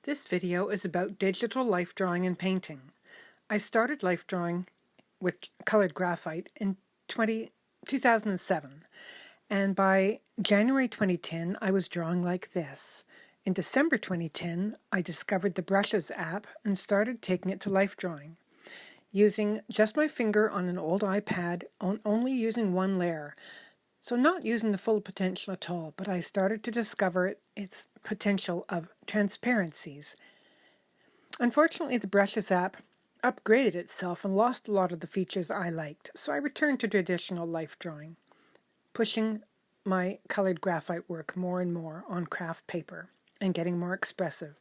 This video is about digital life drawing and painting. I started life drawing with colored graphite in 2007, and by January 2010 I was drawing like this. In December 2010 I discovered the Brushes app and started taking it to life drawing. Using just my finger on an old iPad, only using one layer. So not using the full potential at all, but I started to discover its potential of transparencies. Unfortunately, the Brushes app upgraded itself and lost a lot of the features I liked, so I returned to traditional life drawing, pushing my colored graphite work more and more on craft paper and getting more expressive.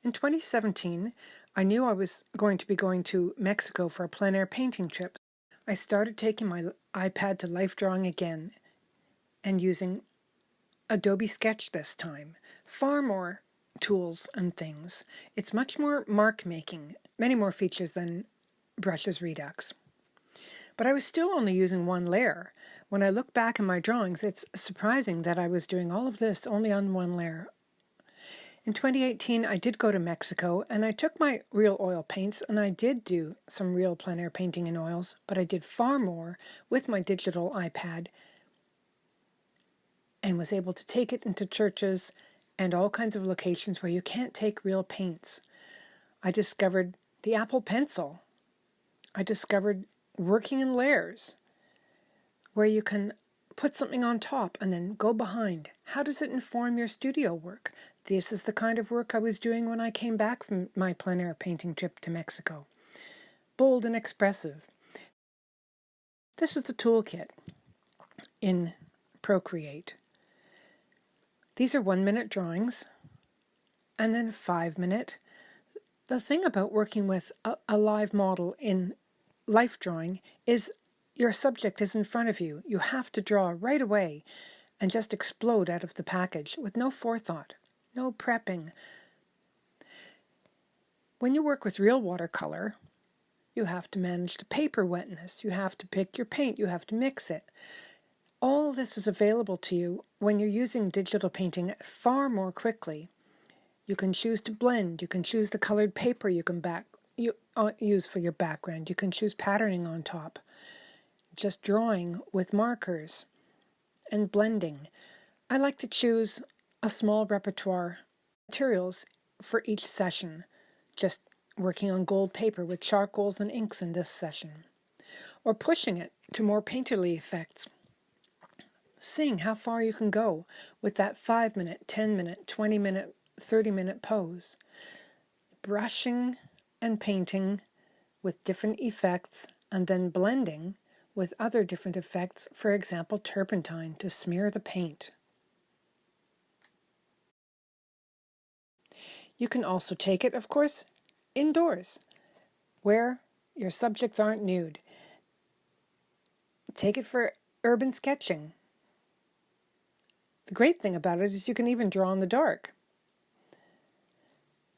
In 2017, I knew I was going to be going to Mexico for a plein air painting trip. I started taking my iPad to life drawing again and using Adobe Sketch this time. Far more tools and things. It's much more mark making, many more features than Brushes Redux. But I was still only using one layer. When I look back in my drawings, it's surprising that I was doing all of this only on one layer. In 2018, I did go to Mexico, and I took my real oil paints, and I did do some real plein air painting in oils, but I did far more with my digital iPad and was able to take it into churches and all kinds of locations where you can't take real paints. I discovered the Apple Pencil. I discovered working in layers, where you can put something on top and then go behind. How does it inform your studio work? This is the kind of work I was doing when I came back from my plein air painting trip to Mexico. Bold and expressive. This is the toolkit in Procreate. These are 1-minute drawings and then 5-minute. The thing about working with a live model in life drawing is your subject is in front of you. You have to draw right away and just explode out of the package with no forethought, no prepping. When you work with real watercolor, you have to manage the paper wetness. You have to pick your paint. You have to mix it. All this is available to you when you're using digital painting far more quickly. You can choose to blend. You can choose the colored paper you can use for your background. You can choose patterning on top. Just drawing with markers and blending. I like to choose a small repertoire materials for each session. Just working on gold paper with charcoals and inks in this session. Or pushing it to more painterly effects. Seeing how far you can go with that 5-minute, 10-minute, 20-minute, 30-minute pose. Brushing and painting with different effects and then blending with other different effects, for example, turpentine to smear the paint. You can also take it, of course, indoors, where your subjects aren't nude. Take it for urban sketching. The great thing about it is you can even draw in the dark.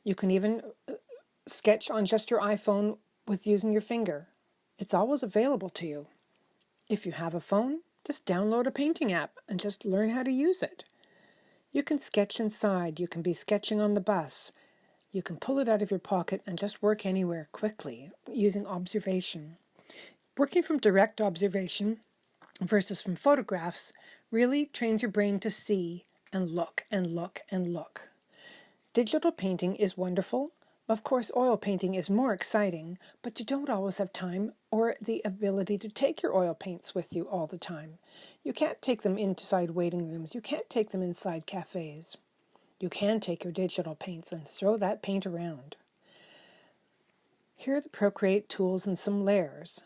You can even sketch on just your iPhone with using your finger. It's always available to you. If you have a phone, just download a painting app and just learn how to use it. You can sketch inside. You can be sketching on the bus. You can pull it out of your pocket and just work anywhere quickly using observation. Working from direct observation versus from photographs really trains your brain to see and look and look and look. Digital painting is wonderful. Of course, oil painting is more exciting, but you don't always have time or the ability to take your oil paints with you all the time. You can't take them inside waiting rooms. You can't take them inside cafes. You can take your digital paints and throw that paint around. Here are the Procreate tools and some layers.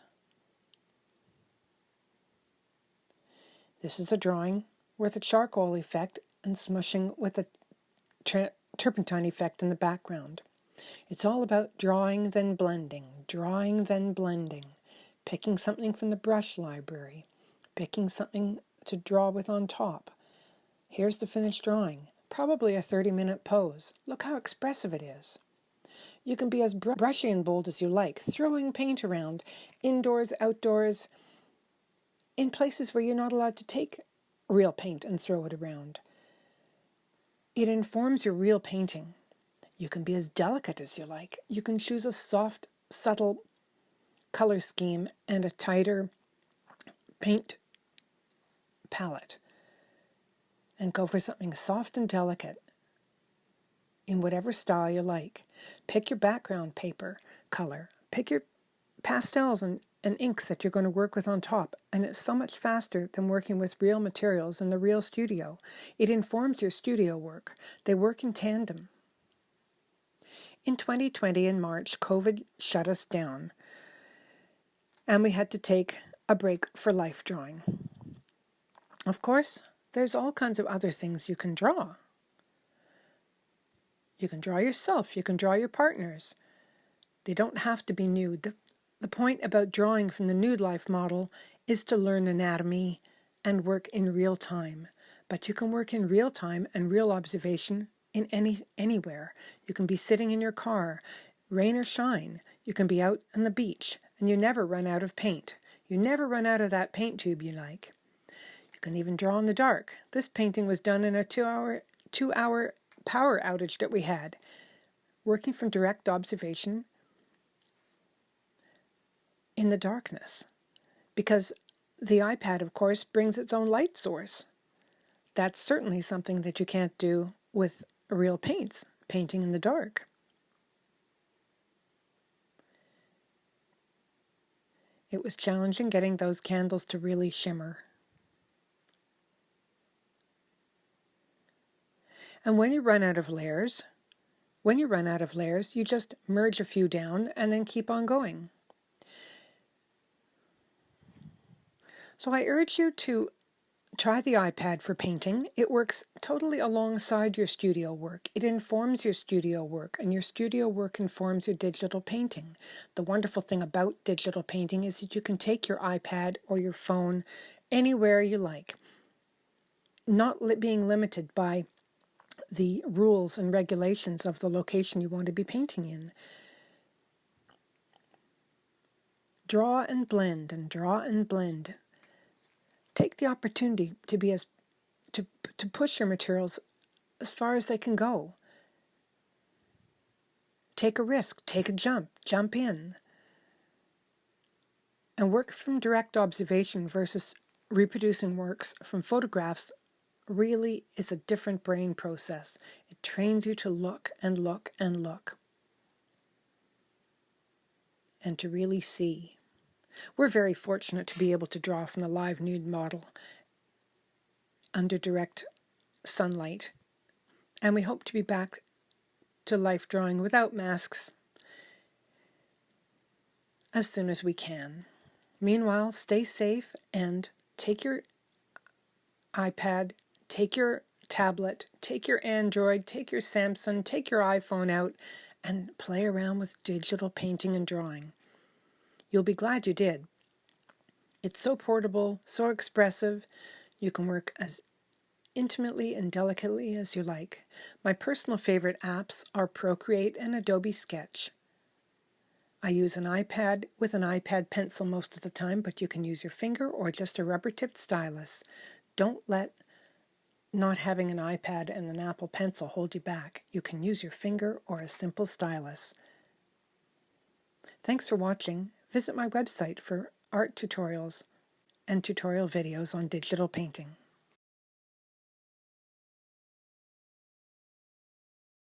This is a drawing with a charcoal effect and smushing with a turpentine effect in the background. It's all about drawing then blending, drawing then blending, picking something from the brush library, picking something to draw with on top. Here's the finished drawing, probably a 30-minute pose. Look how expressive it is. You can be as brushy and bold as you like, throwing paint around, indoors, outdoors, in places where you're not allowed to take real paint and throw it around. It informs your real painting. You can be as delicate as you like. You can choose a soft, subtle color scheme and a tighter paint palette and go for something soft and delicate in whatever style you like. Pick your background paper color. Pick your pastels and inks that you're going to work with on top. And it's so much faster than working with real materials in the real studio. It informs your studio work. They work in tandem. In 2020, in March, COVID shut us down. And we had to take a break for life drawing. Of course, there's all kinds of other things you can draw. You can draw yourself. You can draw your partners. They don't have to be nude. The point about drawing from the nude life model is to learn anatomy and work in real time. But you can work in real time and real observation in anywhere. You can be sitting in your car, rain or shine. You can be out on the beach, and you never run out of paint. You never run out of that paint tube you like. You can even draw in the dark. This painting was done in a two-hour power outage that we had, working from direct observation in the darkness, because the iPad, of course, brings its own light source. That's certainly something that you can't do with real paints, painting in the dark. It was challenging getting those candles to really shimmer. And when you run out of layers, you just merge a few down and then keep on going. So I urge you to try the iPad for painting. It works totally alongside your studio work. It informs your studio work, and your studio work informs your digital painting. The wonderful thing about digital painting is that you can take your iPad or your phone anywhere you like, not being limited by the rules and regulations of the location you want to be painting in. Draw and blend and draw and blend. Take the opportunity to push your materials as far as they can go. Take a risk, take a jump in. And work from direct observation versus reproducing works from photographs really is a different brain process. It trains you to look and look and look, and to really see. We're very fortunate to be able to draw from the live nude model under direct sunlight, and we hope to be back to life drawing without masks as soon as we can. Meanwhile, stay safe and take your iPad, take your tablet, take your Android, take your Samsung, take your iPhone out and play around with digital painting and drawing. You'll be glad you did. It's so portable, so expressive. You can work as intimately and delicately as you like. My personal favorite apps are Procreate and Adobe Sketch. I use an iPad with an iPad pencil most of the time, but you can use your finger or just a rubber-tipped stylus. Don't let not having an iPad and an Apple Pencil hold you back. You can use your finger or a simple stylus. Thanks for watching. Visit my website for art tutorials and tutorial videos on digital painting.